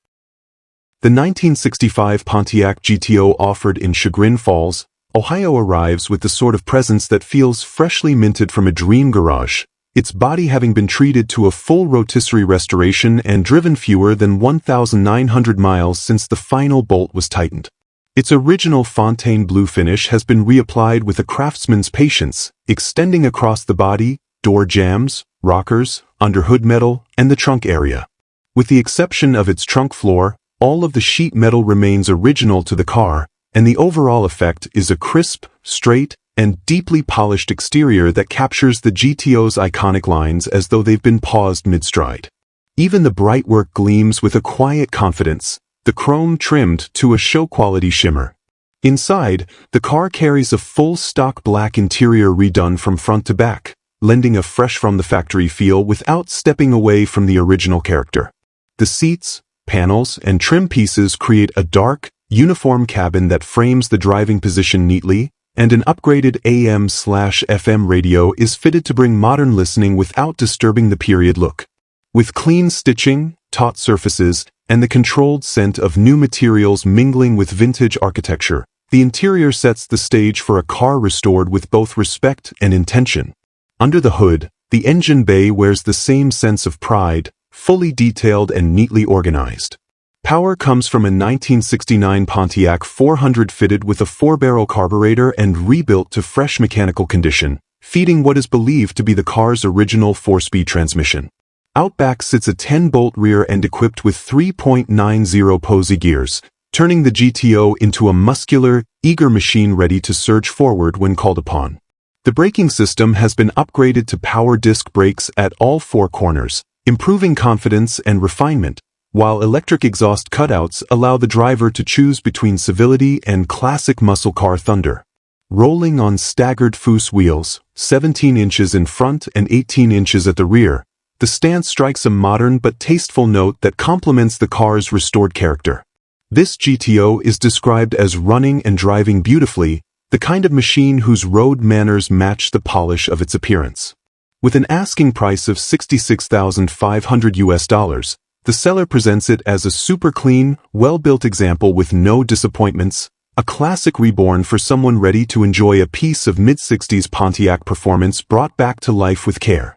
[SPEAKER 1] The 1965 Pontiac GTO offered in Chagrin Falls, Ohio arrives with the sort of presence that feels freshly minted from a dream garage, its body having been treated to a full rotisserie restoration and driven fewer than 1,900 miles since the final bolt was tightened. Its original Fontaine blue finish has been reapplied with a craftsman's patience, extending across the body, door jambs, rockers, underhood metal, and the trunk area. With the exception of its trunk floor, all of the sheet metal remains original to the car, and the overall effect is a crisp, straight, and deeply polished exterior that captures the GTO's iconic lines as though they've been paused mid-stride. Even the bright work gleams with a quiet confidence, the chrome trimmed to a show-quality shimmer. Inside, the car carries a full stock black interior redone from front to back, lending a fresh-from-the-factory feel without stepping away from the original character. The seats, panels, and trim pieces create a dark, uniform cabin that frames the driving position neatly, and an upgraded AM/FM radio is fitted to bring modern listening without disturbing the period look. With clean stitching, taut surfaces, and the controlled scent of new materials mingling with vintage architecture, the interior sets the stage for a car restored with both respect and intention. Under the hood, the engine bay wears the same sense of pride, fully detailed and neatly organized. Power comes from a 1969 Pontiac 400 fitted with a 4-barrel carburetor and rebuilt to fresh mechanical condition, feeding what is believed to be the car's original 4-speed transmission. Out back sits a 10-bolt rear end equipped with 3.90 Posey gears, turning the GTO into a muscular, eager machine ready to surge forward when called upon. The braking system has been upgraded to power disc brakes at all 4 corners, improving confidence and refinement, while electric exhaust cutouts allow the driver to choose between civility and classic muscle car thunder. Rolling on staggered Foose wheels, 17 inches in front and 18 inches at the rear, the stance strikes a modern but tasteful note that complements the car's restored character. This GTO is described as running and driving beautifully, the kind of machine whose road manners match the polish of its appearance. With an asking price of $66,500, the seller presents it as a super clean, well-built example with no disappointments, a classic reborn for someone ready to enjoy a piece of mid-60s Pontiac performance brought back to life with care.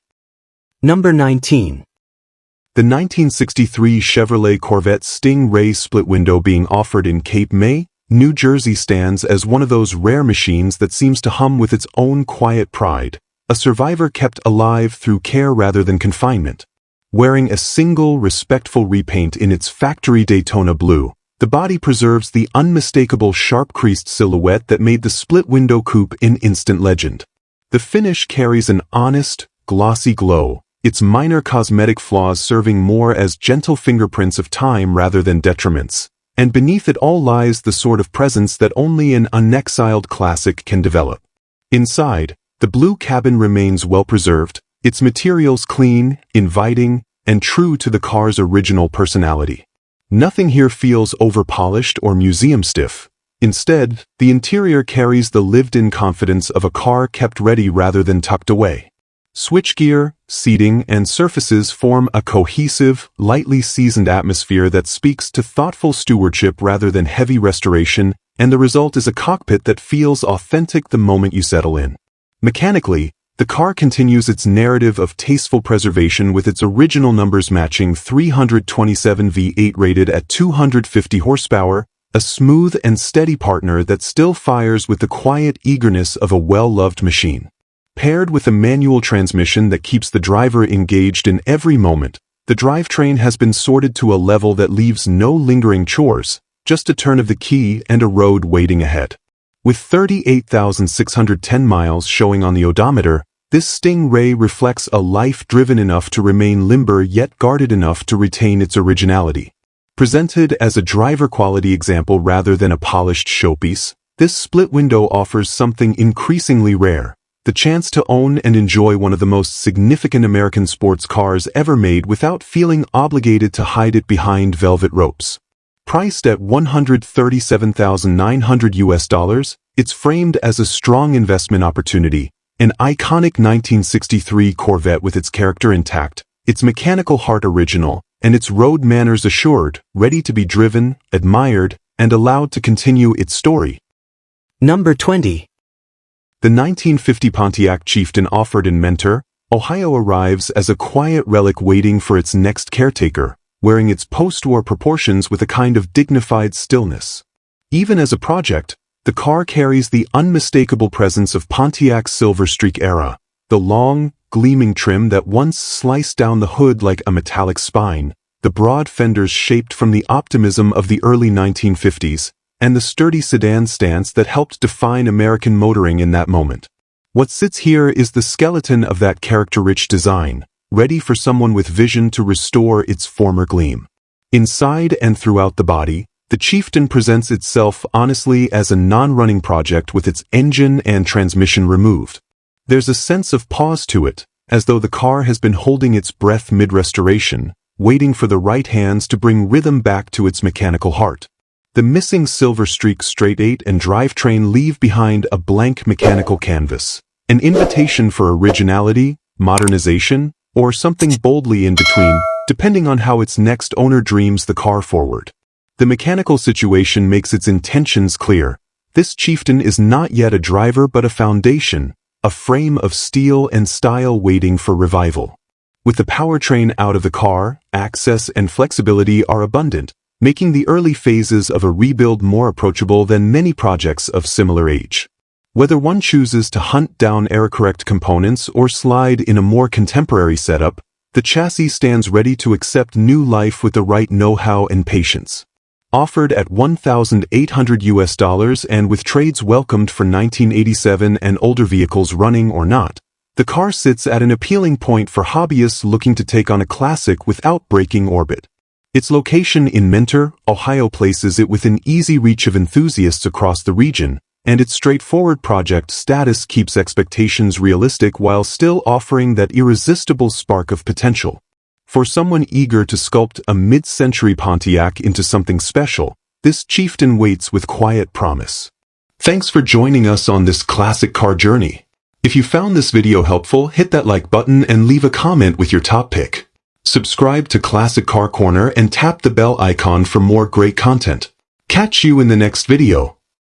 [SPEAKER 2] Number 19.
[SPEAKER 1] The 1963 Chevrolet Corvette Sting-Ray split window being offered in Cape May, New Jersey stands as one of those rare machines that seems to hum with its own quiet pride, a survivor kept alive through care rather than confinement. Wearing a single respectful repaint in its factory Daytona blue, the body preserves the unmistakable sharp-creased silhouette that made the split-window coupe an instant legend. The finish carries an honest, glossy glow, its minor cosmetic flaws serving more as gentle fingerprints of time rather than detriments, and beneath it all lies the sort of presence that only an unexiled classic can develop. Inside, the blue cabin remains well-preserved, its materials clean, inviting, and true to the car's original personality. Nothing here feels over-polished or museum-stiff. Instead, the interior carries the lived-in confidence of a car kept ready rather than tucked away. Switchgear, seating, and surfaces form a cohesive, lightly seasoned atmosphere that speaks to thoughtful stewardship rather than heavy restoration, and the result is a cockpit that feels authentic the moment you settle in. Mechanically, the car continues its narrative of tasteful preservation with its original numbers matching 327 V8 rated at 250 horsepower, a smooth and steady partner that still fires with the quiet eagerness of a well-loved machine. Paired with a manual transmission that keeps the driver engaged in every moment, the drivetrain has been sorted to a level that leaves no lingering chores, just a turn of the key and a road waiting ahead. With 38,610 miles showing on the odometer, this Sting-Ray reflects a life driven enough to remain limber yet guarded enough to retain its originality. Presented as a driver-quality example rather than a polished showpiece, this split window offers something increasingly rare: the chance to own and enjoy one of the most significant American sports cars ever made without feeling obligated to hide it behind velvet ropes. Priced at $137,900, it's framed as a strong investment opportunity, an iconic 1963 Corvette with its character intact, its mechanical heart original, and its road manners assured, ready to be driven, admired, and allowed to continue its story.
[SPEAKER 2] Number 20.
[SPEAKER 1] The 1950 Pontiac Chieftain offered in Mentor, Ohio arrives as a quiet relic waiting for its next caretaker, wearing its post-war proportions with a kind of dignified stillness. Even as a project, the car carries the unmistakable presence of Pontiac's Silver Streak era, the long, gleaming trim that once sliced down the hood like a metallic spine, the broad fenders shaped from the optimism of the early 1950s, and the sturdy sedan stance that helped define American motoring in that moment. What sits here is the skeleton of that character-rich design, ready for someone with vision to restore its former gleam. Inside and throughout the body, the Chieftain presents itself honestly as a non-running project with its engine and transmission removed. There's a sense of pause to it, as though the car has been holding its breath mid-restoration, waiting for the right hands to bring rhythm back to its mechanical heart. The missing Silver Streak straight 8 and drivetrain leave behind a blank mechanical canvas, an invitation for originality, modernization, or something boldly in between, depending on how its next owner dreams the car forward. The mechanical situation makes its intentions clear. This Chieftain is not yet a driver but a foundation, a frame of steel and style waiting for revival. With the powertrain out of the car, access and flexibility are abundant, making the early phases of a rebuild more approachable than many projects of similar age. Whether one chooses to hunt down error-correct components or slide in a more contemporary setup, the chassis stands ready to accept new life with the right know-how and patience. Offered at $1,800 and with trades welcomed for 1987 and older vehicles running or not, the car sits at an appealing point for hobbyists looking to take on a classic without breaking orbit. Its location in Mentor, Ohio places it within easy reach of enthusiasts across the region, and its straightforward project status keeps expectations realistic while still offering that irresistible spark of potential. For someone eager to sculpt a mid-century Pontiac into something special, this Chieftain waits with quiet promise. Thanks for joining us on this classic car journey. If you found this video helpful, hit that like button and leave a comment with your top pick. Subscribe to Classic Car Corner and tap the bell icon for more great content. Catch you in the next video.